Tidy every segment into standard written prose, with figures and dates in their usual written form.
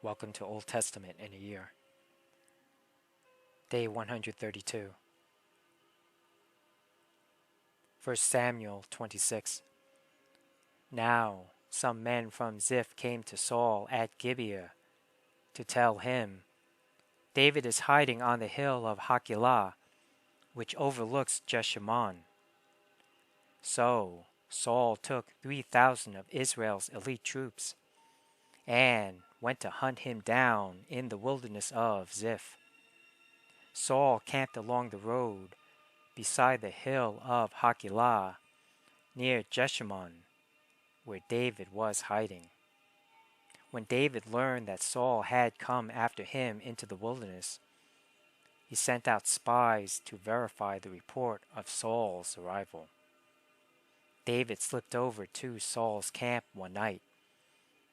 Welcome to Old Testament in a Year. Day 132. 1 Samuel 26. Now some men from Ziph came to Saul at Gibeah to tell him, David is hiding on the hill of Hachilah, which overlooks Jeshimon. So Saul took 3,000 of Israel's elite troops and went to hunt him down in the wilderness of Ziph. Saul camped along the road beside the hill of Hachilah, near Jeshimon, where David was hiding. When David learned that Saul had come after him into the wilderness, he sent out spies to verify the report of Saul's arrival. David slipped over to Saul's camp one night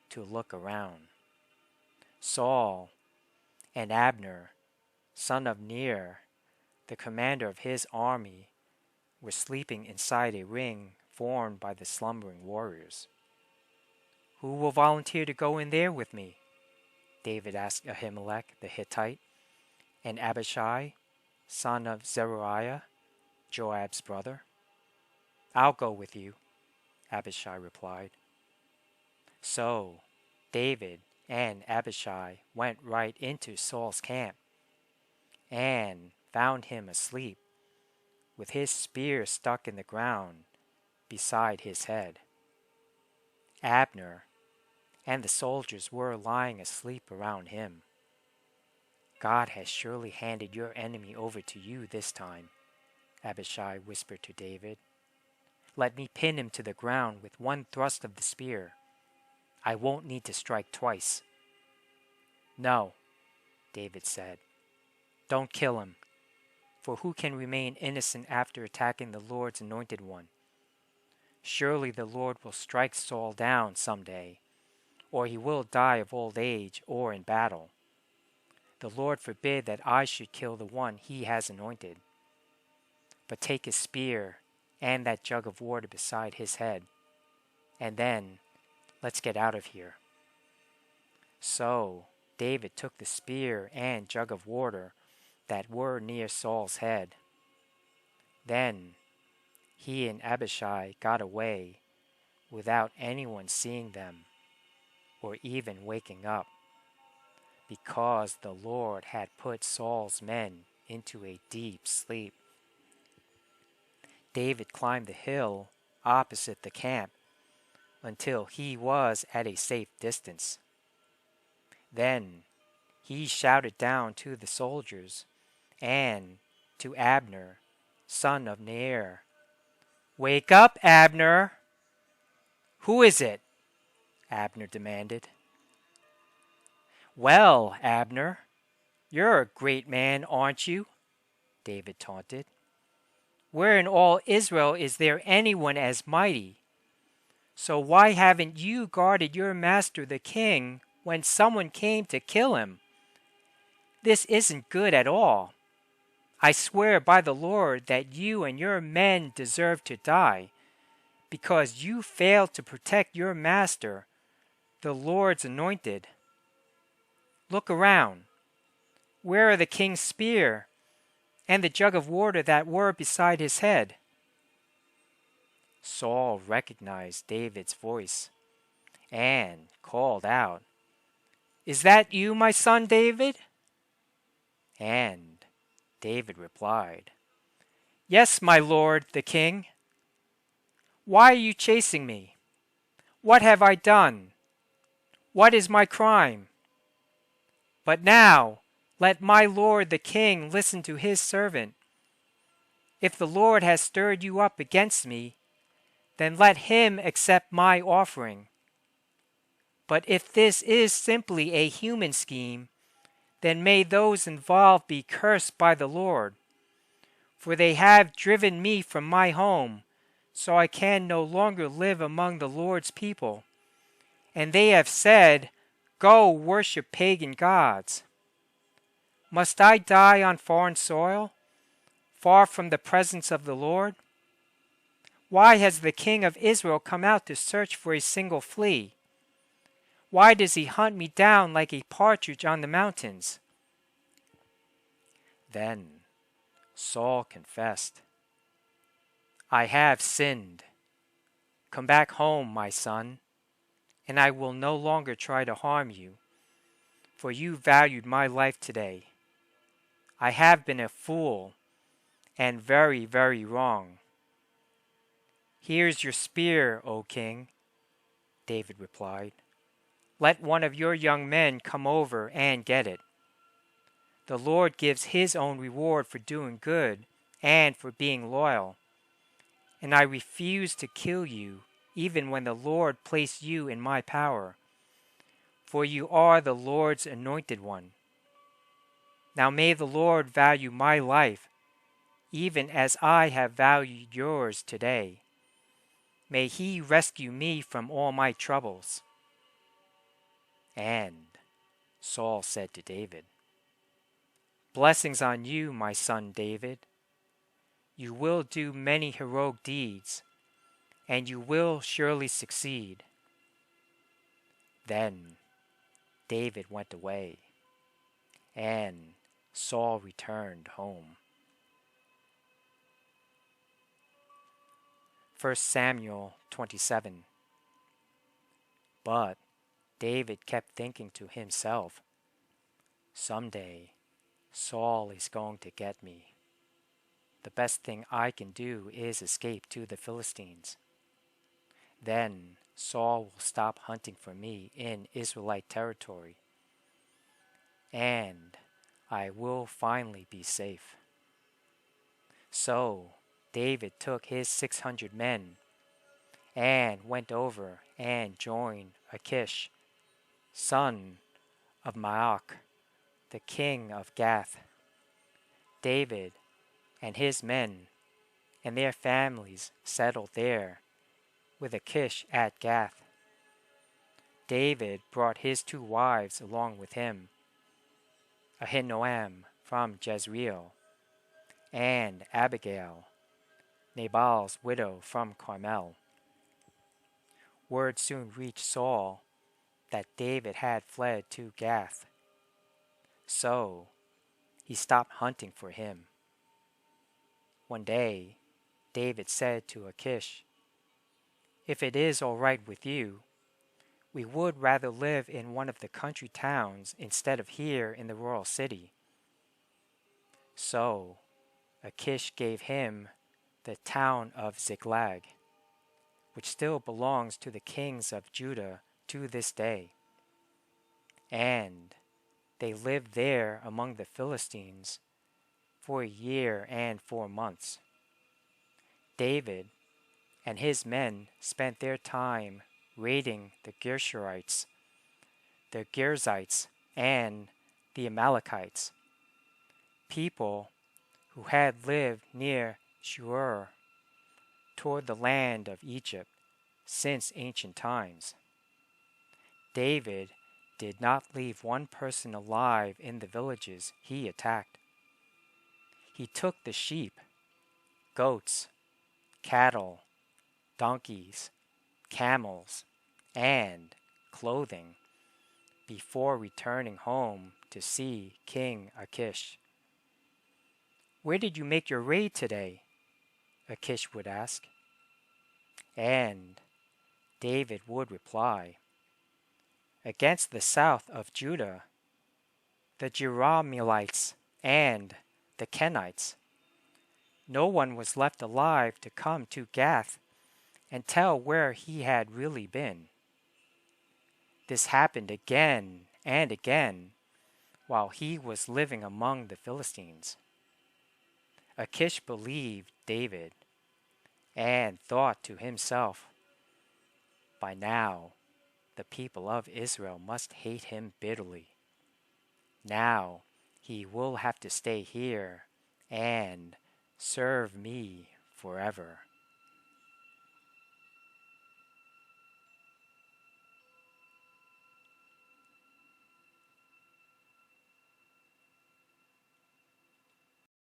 to look around. Saul and Abner, son of Ner, the commander of his army, were sleeping inside a ring formed by the slumbering warriors. "Who will volunteer to go in there with me?" David asked Ahimelech the Hittite, and Abishai, son of Zeruiah, Joab's brother. "I'll go with you," Abishai replied. So David and Abishai went right into Saul's camp and found him asleep, with his spear stuck in the ground beside his head. Abner and the soldiers were lying asleep around him. "God has surely handed your enemy over to you this time," Abishai whispered to David. "Let me pin him to the ground with one thrust of the spear. I won't need to strike twice." "No," David said. "Don't kill him, for who can remain innocent after attacking the Lord's anointed one? Surely the Lord will strike Saul down some day, or he will die of old age or in battle. The Lord forbid that I should kill the one he has anointed. But take his spear and that jug of water beside his head, and then let's get out of here." So David took the spear and jug of water that were near Saul's head. Then he and Abishai got away without anyone seeing them or even waking up, because the Lord had put Saul's men into a deep sleep. David climbed the hill opposite the camp until he was at a safe distance. Then he shouted down to the soldiers and to Abner, son of Ner, "Wake up, Abner!" "Who is it?" Abner demanded. "Well, Abner, you're a great man, aren't you?" David taunted. "Where in all Israel is there anyone as mighty? So why haven't you guarded your master the king when someone came to kill him? This isn't good at all. I swear by the Lord that you and your men deserve to die, because you failed to protect your master, the Lord's anointed. Look around. Where are the king's spear and the jug of water that were beside his head?" Saul recognized David's voice and called out, "Is that you, my son David?" And David replied, "Yes, my lord, the king. Why are you chasing me? What have I done? What is my crime? But now let my lord the king listen to his servant. If the Lord has stirred you up against me, then let him accept my offering. But if this is simply a human scheme, then may those involved be cursed by the Lord. For they have driven me from my home, so I can no longer live among the Lord's people. And they have said, 'Go worship pagan gods.' Must I die on foreign soil, far from the presence of the Lord? Why has the king of Israel come out to search for a single flea? Why does he hunt me down like a partridge on the mountains?" Then Saul confessed, "I have sinned. Come back home, my son, and I will no longer try to harm you, for you valued my life today. I have been a fool and very, very wrong." "Here's your spear, O king," David replied. "Let one of your young men come over and get it. The Lord gives his own reward for doing good and for being loyal, and I refuse to kill you even when the Lord placed you in my power, for you are the Lord's anointed one. Now may the Lord value my life, even as I have valued yours today. May he rescue me from all my troubles." And Saul said to David, "Blessings on you, my son David. You will do many heroic deeds, and you will surely succeed." Then David went away, and Saul returned home. 1 Samuel 27. But David kept thinking to himself, "Someday Saul is going to get me. The best thing I can do is escape to the Philistines. Then Saul will stop hunting for me in Israelite territory, and I will finally be safe." So David took his 600 men and went over and joined Achish, son of Maach, the king of Gath. David and his men and their families settled there with Achish at Gath. David brought his 2 wives along with him, Ahinoam from Jezreel, and Abigail, Nabal's widow from Carmel. Word soon reached Saul that David had fled to Gath. So he stopped hunting for him. One day, David said to Achish, "If it is all right with you, we would rather live in one of the country towns instead of here in the royal city." So Achish gave him the town of Ziklag, which still belongs to the kings of Judah to this day. And they lived there among the Philistines for a year and 4 months. David and his men spent their time raiding the Gershurites, the Girzites, and the Amalekites, people who had lived near Shur toward the land of Egypt since ancient times. David did not leave one person alive in the villages he attacked. He took the sheep, goats, cattle, donkeys, camels, and clothing before returning home to see King Achish. "Where did you make your raid today?" Achish would ask. And David would reply, "Against the south of Judah, the Jerahmeelites and the Kenites. No one was left alive to come to Gath and tell where he had really been." This happened again and again while he was living among the Philistines. Achish believed David and thought to himself, "By now the people of Israel must hate him bitterly. Now he will have to stay here and serve me forever."